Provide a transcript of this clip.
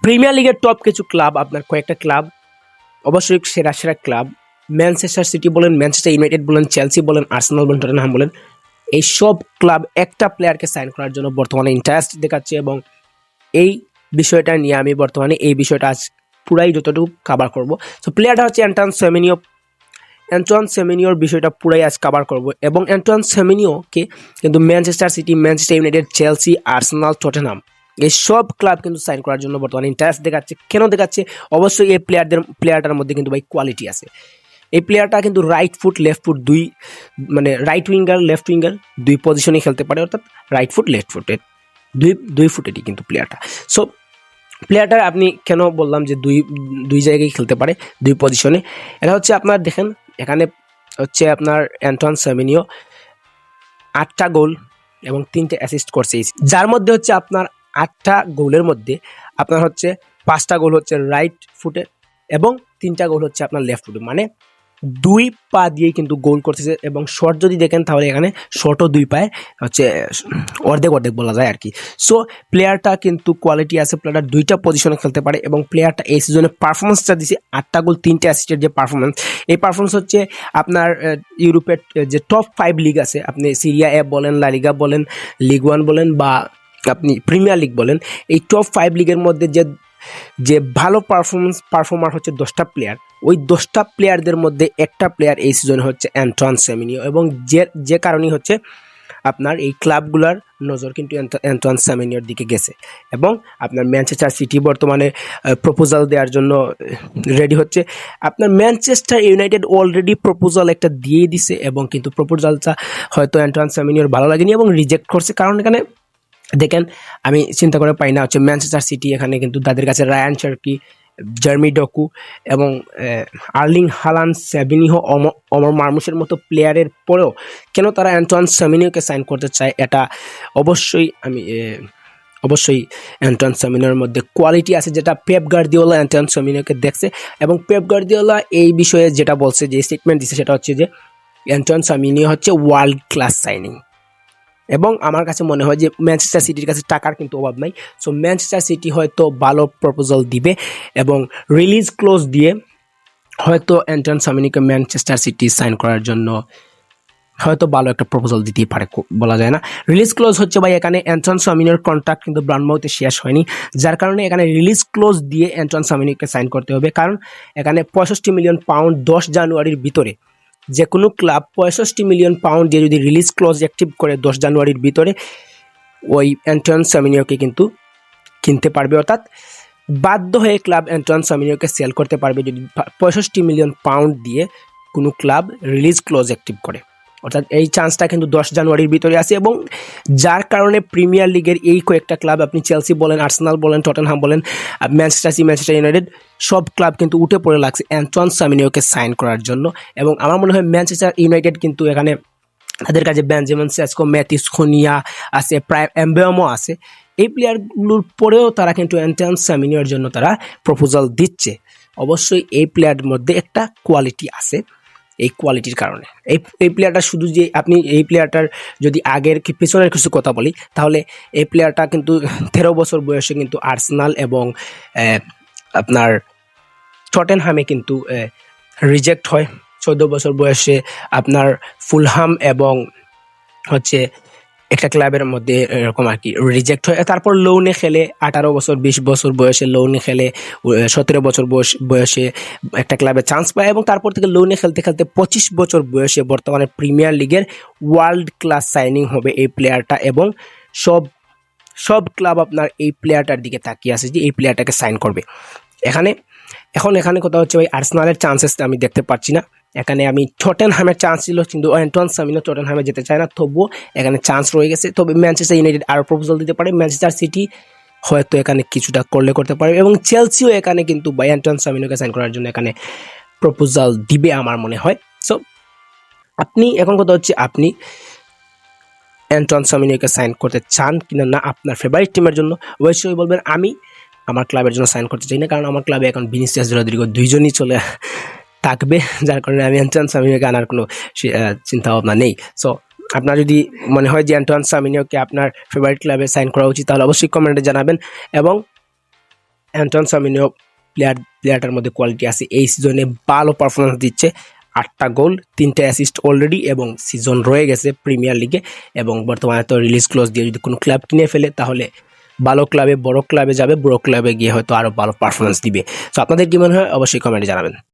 Premier লিগের top কিছু club, আপনার কয়েকটা ক্লাব অবশ্যই সেরা সেরা ক্লাব, ম্যানচেস্টার সিটি বলেন, ম্যানচেস্টার ইউনাইটেড বলেন, চেলসি বলেন, আর্সেনাল বলেন, টটেনহাম বলেন, এই সব ক্লাব একটা প্লেয়ারকে সাইন করার জন্য বর্তমানে ইন্টারেস্ট দেখাচ্ছে। এবং এই বিষয়টা নিয়ে আমি বর্তমানে এই বিষয়টা আজ পুরাই যতটুকু কাভার করব। তো প্লেয়ারটা হচ্ছে অ্যান্টোয়ান সেমেনিওর বিষয়টা পুরাই আজ কাভার করব। এবং অ্যান্টোয়ান সেমেনিওকে কিন্তু Manchester city, Manchester United, Chelsea, Arsenal, Tottenham এই সব ক্লাব কিন্তু সাইন করার জন্য বর্তমানে ইন্টারেস্ট দেখাচ্ছে। কেন দেখাচ্ছে? অবশ্যই এই প্লেয়ারটার মধ্যে কিন্তু ভাই কোয়ালিটি আছে। এই প্লেয়ারটা কিন্তু রাইট ফুট লেফট ফুট মানে রাইট উইঙ্গার লেফট উইঙ্গার দুই পজিশনে খেলতে পারে, অর্থাৎ রাইট ফুট লেফট ফুটের দুই ফুটেরই কিন্তু প্লেয়ারটা। সো প্লেয়ারটার আপনি কেন বললাম যে দুই জায়গায় খেলতে পারে, দুই পজিশনে? এটা হচ্ছে আপনার দেখেন, এখানে হচ্ছে আপনার অ্যান্টোয়ান সেমেনিও 8টা গোল এবং 3টে অ্যাসিস্ট করছে, যার মধ্যে হচ্ছে আপনার 8টা গোলের মধ্যে আপনার হচ্ছে 5টা গোল হচ্ছে রাইট ফুটে এবং 3টা গোল হচ্ছে আপনার লেফট ফুটে, মানে 2 পা দিয়েই কিন্তু গোল করতেছে। এবং শট যদি দেখেন তাহলে এখানে শটও 2 পায়ে হচ্ছে অর্ধেক বলা যায় আর কি। সো প্লেয়ারটা কিন্তু কোয়ালিটি আছে, প্লেয়ারটা 2টা পজিশনে খেলতে পারে এবং প্লেয়ারটা এই সিজনে পারফরমেন্সটা দিছে 8টা গোল 3টে অ্যাসিস্টের যে পারফরমেন্স, এই পারফরমেন্স হচ্ছে আপনার ইউরোপের যে টপ 5 লিগ আছে, আপনি সিরিয়া এ বলেন, লা লিগা বলেন, লিগ 1 বলেন বা আপনি প্রিমিয়ার লিগ বলেন, এই টপ 5 লিগের মধ্যে যে ভালো পারফর্মার হচ্ছে 10টা প্লেয়ার, ওই 10টা প্লেয়ারদের মধ্যে একটা প্লেয়ার এই সিজনে হচ্ছে অ্যান্টোয়ান সেমেনিও। এবং যে কারণেই হচ্ছে আপনার এই ক্লাবগুলোর নজর কিন্তু অ্যান্টোয়ান সেমেনিওর দিকে গেছে। এবং আপনার ম্যানচেস্টার সিটি বর্তমানে প্রপোজাল দেওয়ার জন্য রেডি হচ্ছে। আপনার ম্যানচেস্টার ইউনাইটেড অলরেডি প্রপোজাল একটা দিয়ে দিছে এবং কিন্তু প্রপোজালটা হয়তো অ্যান্টোয়ান সেমেনিওর ভালো লাগেনি এবং রিজেক্ট করছে। কারণ এখানে দেখেন, আমি চিন্তা করে পাই না হচ্ছে ম্যানচেস্টার সিটি এখানে কিন্তু তাদের কাছে রায়ান চার্কি, জার্মি ডকু এবং আর্লিং হালান্ড, সেভিনিহো, অমর মার্মুশের মতো প্লেয়ারের পরেও কেন তারা অ্যান্টোয়ান সেমেনিওকে সাইন করতে চায়, এটা অবশ্যই অ্যান্টোয়ান সেমেনিওর মধ্যে কোয়ালিটি আছে, যেটা পেপ গার্দিওলা অ্যান্টোয়ান সেমেনিওকে দেখছে। এবং পেপ গার্দিওলা এই বিষয়ে যেটা বলছে, যে স্টেটমেন্ট দিচ্ছে, সেটা হচ্ছে যে অ্যান্টোয়ান সেমেনিও হচ্ছে ওয়ার্ল্ড ক্লাস সাইনিং। এবং আমার কাছে মনে হয় যে ম্যানচেস্টার সিটির কাছে টাকার কিন্তু অভাব নাই। সো ম্যানচেস্টার সিটি হয়তো ভালো প্রপোজাল দিবে এবং রিলিজ ক্লোজ দিয়ে হয়তো অ্যান্টোয়ান সেমেনিওকে ম্যানচেস্টার সিটি সাইন করার জন্য হয়তো ভালো একটা প্রপোজাল দিতেই পারে, বলা যায় না। রিলিজ ক্লোজ হচ্ছে ভাই, এখানে অ্যান্টোয়ান সেমেনিওর কন্ট্রাক্ট কিন্তু ব্রাউনমাউথে শেষ হয়নি, যার কারণে এখানে রিলিজ ক্লোজ দিয়ে অ্যান্টোয়ান সেমেনিওকে সাইন করতে হবে। কারণ এখানে 65 মিলিয়ন পাউন্ড 10 জানুয়ারির ভিতরে যে কোনো ক্লাব 65 মিলিয়ন পাউন্ড দিয়ে যদি রিলিজ ক্লজ অ্যাক্টিভ করে 10 জানুয়ারির ভিতরে, ওই অ্যান্টোয়ান সেমেনিওকে কিন্তু কিনতে পারবে, অর্থাৎ বাধ্য হয়ে ক্লাব অ্যান্টোয়ান সেমেনিওকে সেল করতে পারবে যদি 65 মিলিয়ন পাউন্ড দিয়ে কোনো ক্লাব রিলিজ ক্লজ অ্যাক্টিভ করে। অর্থাৎ এই চান্সটা কিন্তু 10 জানুয়ারির ভিতরে আছে। এবং যার কারণে প্রিমিয়ার লিগের এই কয়েকটা ক্লাব, আপনি চেলসি বলেন, আর্সেনাল বলেন, টটেনহাম বলেন, ম্যানচেস্টার ইউনাইটেড, সব ক্লাব কিন্তু উঠে পড়ে লাগছে অ্যান্টোয়ান সেমেনিওকে সাইন করার জন্য। এবং আমার মনে হয় ম্যানচেস্টার ইউনাইটেড কিন্তু এখানে তাদের কাছে বেনজামিন সেসকো, ম্যাথিস কুনিয়া আছে, প্রায় এমবেমো আছে, এই প্লেয়ারগুলোর পরেও তারা কিন্তু অ্যান্টোয়ান সেমেনিওর জন্য তারা প্রপোজাল দিচ্ছে। অবশ্যই এই প্লেয়ারের মধ্যে একটা কোয়ালিটি আছে। এই কোয়ালিটির কারণে এই প্লেয়ারটা শুধু যে আপনি এই প্লেয়ারটার যদি আগের পিছনের কিছু কথা বলি, তাহলে এই প্লেয়ারটা কিন্তু 13 বছর বয়সে কিন্তু আর্সেনাল এবং আপনার টটেনহামে কিন্তু রিজেক্ট হয়। 14 বছর বয়সে আপনার ফুলহাম এবং হচ্ছে একটা ক্লাবের মধ্যে এরকম আর কি রিজেক্ট হয়। তারপর লোনে খেলে 18 বছর 20 বছর বয়সে লোনে খেলে, 17 বছর বয়সে একটা ক্লাবে চান্স পায় এবং তারপর থেকে লোনে খেলতে 25 বছর বয়সে বর্তমানে প্রিমিয়ার লিগের ওয়ার্ল্ড ক্লাস সাইনিং হবে এই প্লেয়ারটা। এবং সব ক্লাব আপনার এই প্লেয়ারটার দিকে তাকিয়ে আছে যে এই প্লেয়ারটাকে সাইন করবে। এখানে কথা হচ্ছে ভাই, আর্সেনালের চান্সেস আমি দেখতে পাচ্ছি না। এখানে আমি টটেনহামের চান্স ছিল, কিন্তু অ্যান্টোয়ান সেমেনিও টটেনহামে যেতে চায় না, তবুও এখানে চান্স রয়ে গেছে। তবে ম্যানচেস্টার ইউনাইটেড আরও প্রপোজাল দিতে পারে, ম্যানচেস্টার সিটি হয়তো এখানে কিছুটা করতে পারে এবং চেলসিও এখানে কিন্তু অ্যান্টোয়ান সেমেনিওকে সাইন করার জন্য এখানে প্রপোজাল দিবে আমার মনে হয়। সো এখন কথা হচ্ছে, আপনি অ্যান্টোয়ান সেমেনিওকে সাইন করতে চান কিনা না আপনার ফেভারিট টিমের জন্য? অবশ্যই বলবেন আমি আমার ক্লাবের জন্য সাইন করতে চাই না, কারণ আমার ক্লাবে এখন ভিনিসিয়াস রদ্রিগো দুইজনই চলে থাকবে, যার কারণে আমি অ্যান্টোয়ান সেমেনিওকে আনার কোনো চিন্তা ভাবনা নেই। সো আপনার যদি মনে হয় যে অ্যান্টোয়ান সেমেনিওকে আপনার ফেভারিট ক্লাবে সাইন করা উচিত, তাহলে অবশ্যই কমেন্টে জানাবেন। এবং অ্যান্টন সামিনিও প্লেয়ারটার মধ্যে কোয়ালিটি আছে। এই সিজনে ভালো পারফরমেন্স দিচ্ছে, 8টা গোল 3টা অ্যাসিস্ট অলরেডি, এবং সিজন রয়ে গেছে প্রিমিয়ার লিগে। এবং বর্তমানে তো রিলিজ ক্লোজ দিয়ে যদি কোনো ক্লাব কিনে ফেলে তাহলে ভালো ক্লাবে, বড় ক্লাবে যাবে, বড় ক্লাবে গিয়ে হয়তো আরও ভালো পারফরমেন্স দিবে। তো আপনাদের কি মনে হয় অবশ্যই কমেন্টে জানাবেন।